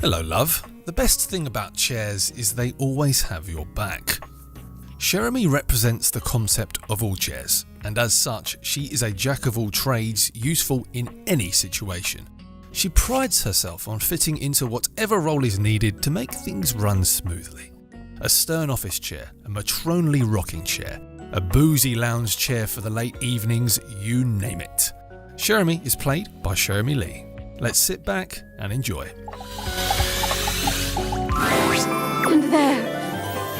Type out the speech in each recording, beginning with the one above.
Hello, love. The best thing about chairs is they always have your back. Cherami represents the concept of all chairs, and as such, she is a jack of all trades, useful in any situation. She prides herself on fitting into whatever role is needed to make things run smoothly. A stern office chair, a matronly rocking chair, a boozy lounge chair for the late evenings, you name it. Cherami is played by Cherami Leigh. Let's sit back and enjoy. And there,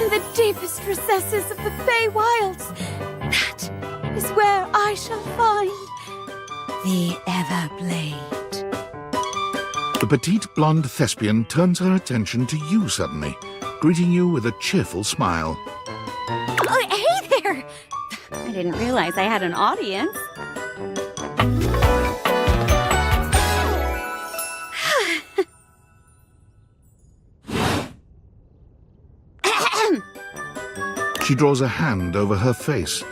in the deepest recesses of the Fey Wilds, that is where I shall find the Everblade. The petite blonde thespian turns her attention to you suddenly, greeting you with a cheerful smile. Oh, hey there! I didn't realize I had an audience. She draws a hand over her face,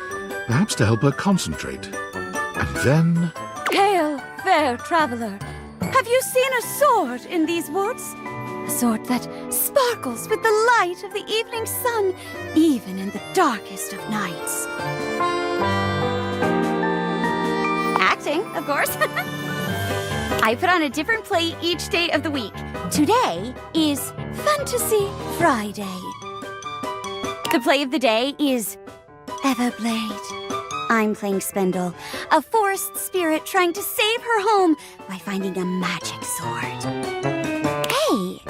perhaps to help her concentrate. And then... Hail, fair traveler. Have you seen a sword in these woods? A sword that sparkles with the light of the evening sun, even in the darkest of nights. Acting, of course. I put on a different play each day of the week. Today is Fantasy Friday. The play of the day is Everblade. I'm playing Spindle, a forest spirit trying to save her home by finding a magic sword. Hey,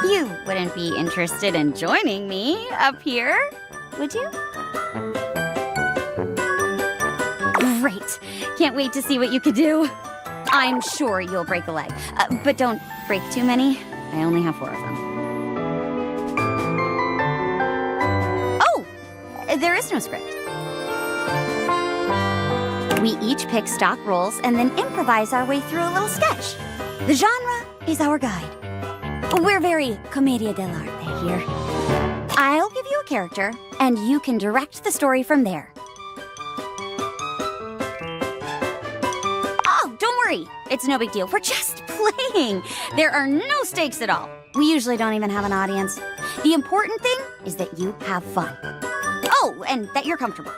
you wouldn't be interested in joining me up here, would you? Great. Can't wait to see what you could do. I'm sure you'll break a leg, but don't break too many. I only have 4 of them. There is no script. We each pick stock roles and then improvise our way through a little sketch. The genre is our guide. We're very commedia dell'arte here. I'll give you a character, and you can direct the story from there. Oh, don't worry. It's no big deal. We're just playing. There are no stakes at all. We usually don't even have an audience. The important thing is that you have fun. Oh, and that you're comfortable.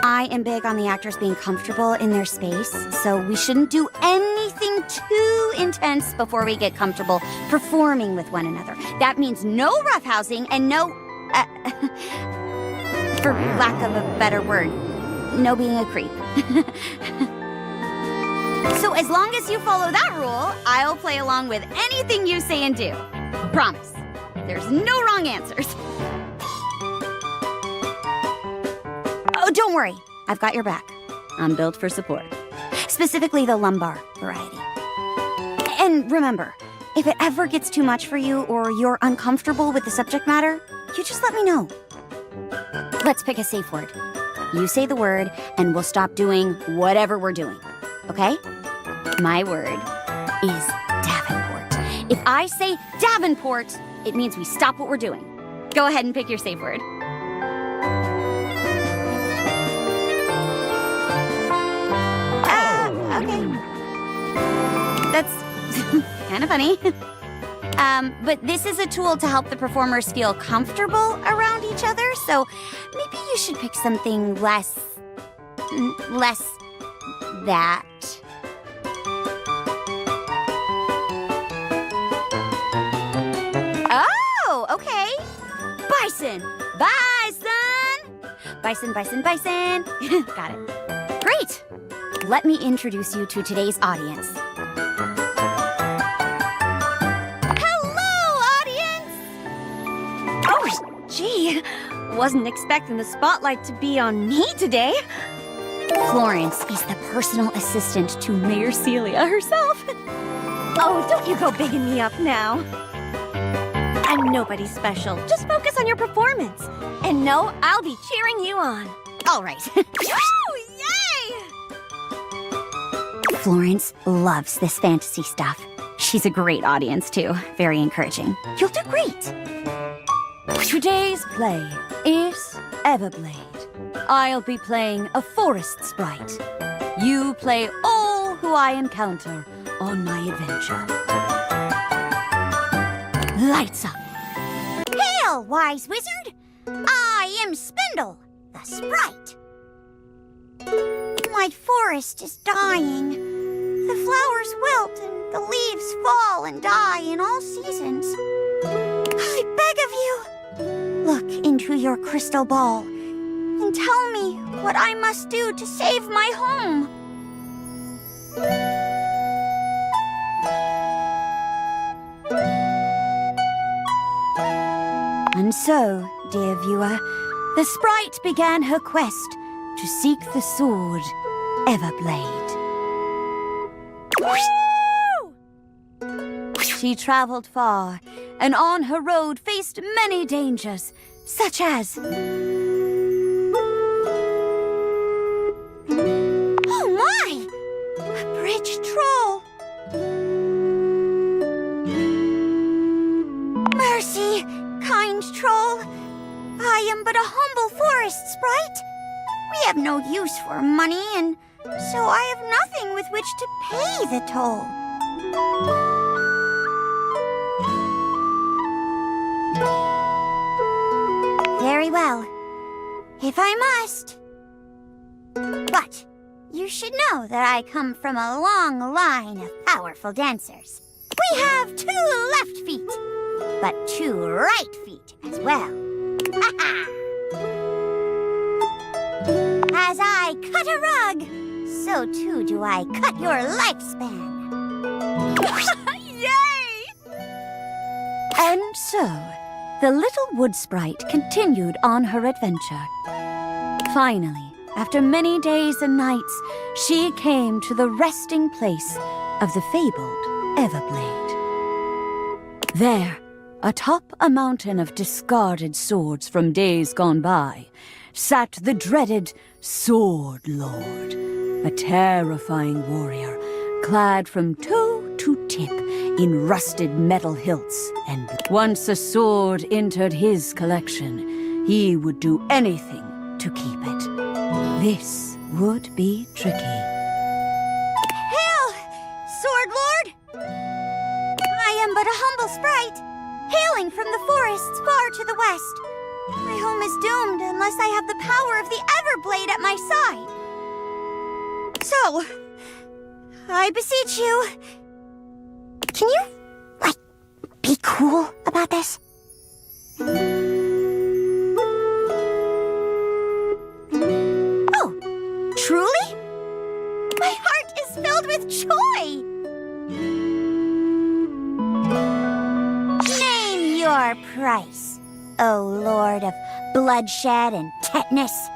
I am big on the actors being comfortable in their space, so we shouldn't do anything too intense before we get comfortable performing with one another. That means no roughhousing and no, for lack of a better word, no being a creep. So as long as you follow that rule, I'll play along with anything you say and do. Promise. There's no wrong answers. Oh, don't worry. I've got your back. I'm built for support. Specifically the lumbar variety. And remember, if it ever gets too much for you or you're uncomfortable with the subject matter, you just let me know. Let's pick a safe word. You say the word, and we'll stop doing whatever we're doing. Okay? My word is Davenport. If I say Davenport, it means we stop what we're doing. Go ahead and pick your safe word. Okay. That's kind of funny. But this is a tool to help the performers feel comfortable around each other, so maybe you should pick something less that. Oh, okay. Bison. Bison. Bison. Got it. Great. Let me introduce you to today's audience. Hello, audience! Oh, gee. Wasn't expecting the spotlight to be on me today. Florence is the personal assistant to Mayor Celia herself. Oh, don't you go bigging me up now. I'm nobody special. Just focus on your performance. And no, I'll be cheering you on. All right. Woo! Yay! Florence loves this fantasy stuff. She's a great audience, too. Very encouraging. You'll do great. Today's play is Everblade. I'll be playing a forest sprite. You play all who I encounter on my adventure. lights up. Hail, wise wizard! I am Spindle, the sprite. My forest is dying. The flowers wilt and the leaves fall and die in all seasons. I beg of you, look into your crystal ball and tell me what I must do to save my home. And so, dear viewer, the sprite began her quest to seek the sword Everblade. She traveled far, and on her road faced many dangers, such as... Oh my! A bridge troll! Mercy, kind troll. I am but a humble forest sprite. We have no use for money, and so I have nothing with which to pay the toll. Very well, if I must. But you should know that I come from a long line of powerful dancers. We have 2 left feet, but 2 right feet as well. As I cut a rug, so too do I cut your lifespan. Yay! And so, the little wood sprite continued on her adventure. Finally, after many days and nights, she came to the resting place of the fabled Everblade. There, atop a mountain of discarded swords from days gone by, sat the dreaded Sword Lord, a terrifying warrior, clad from toe to tip in rusted metal hilts, and once a sword entered his collection, he would do anything to keep it. This would be tricky. Hail, Sword Lord! I am but a humble sprite, hailing from the forests far to the west. My home is doomed unless I have the power of the Everblade at my side. So, I beseech you, can you, be cool about this? Oh, truly? My heart is filled with joy! Name your price, O Lord of bloodshed and tetanus.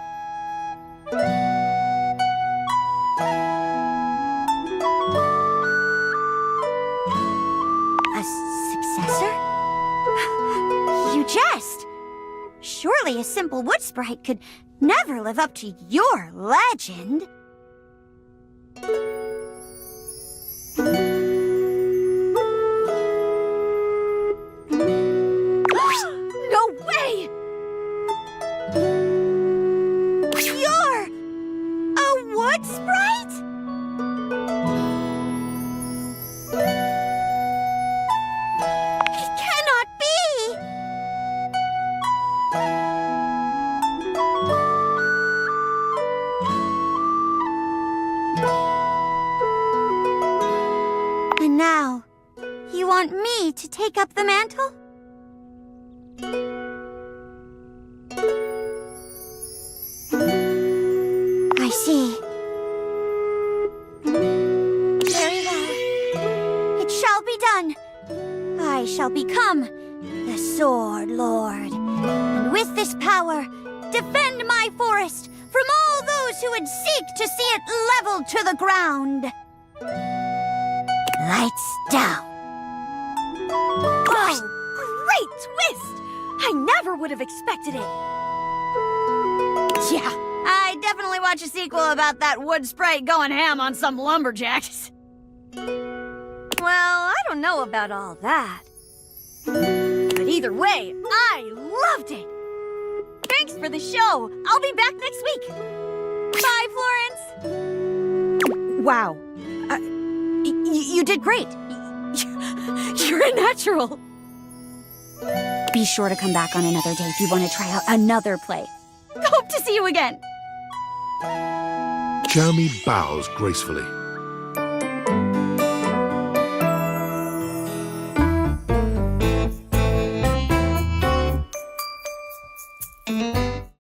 A successor? You jest! Surely a simple wood sprite could never live up to your legend. No way! You're a wood sprite? It cannot be! And now, you want me to take up the mantle? I see. Very well. It shall be done. I shall become the Sword Lord. And with this power, defend my forest from all those who would seek to see it leveled to the ground. Lights down. Oh, great twist! I never would have expected it. Yeah, I definitely watch a sequel about that wood sprite going ham on some lumberjacks. Well, I don't know about all that. But either way, I loved it. Thanks for the show. I'll be back next week. Bye, Florence. Wow. You did great. You're a natural. Be sure to come back on another day if you want to try out another play. Hope to see you again! Cherami bows gracefully.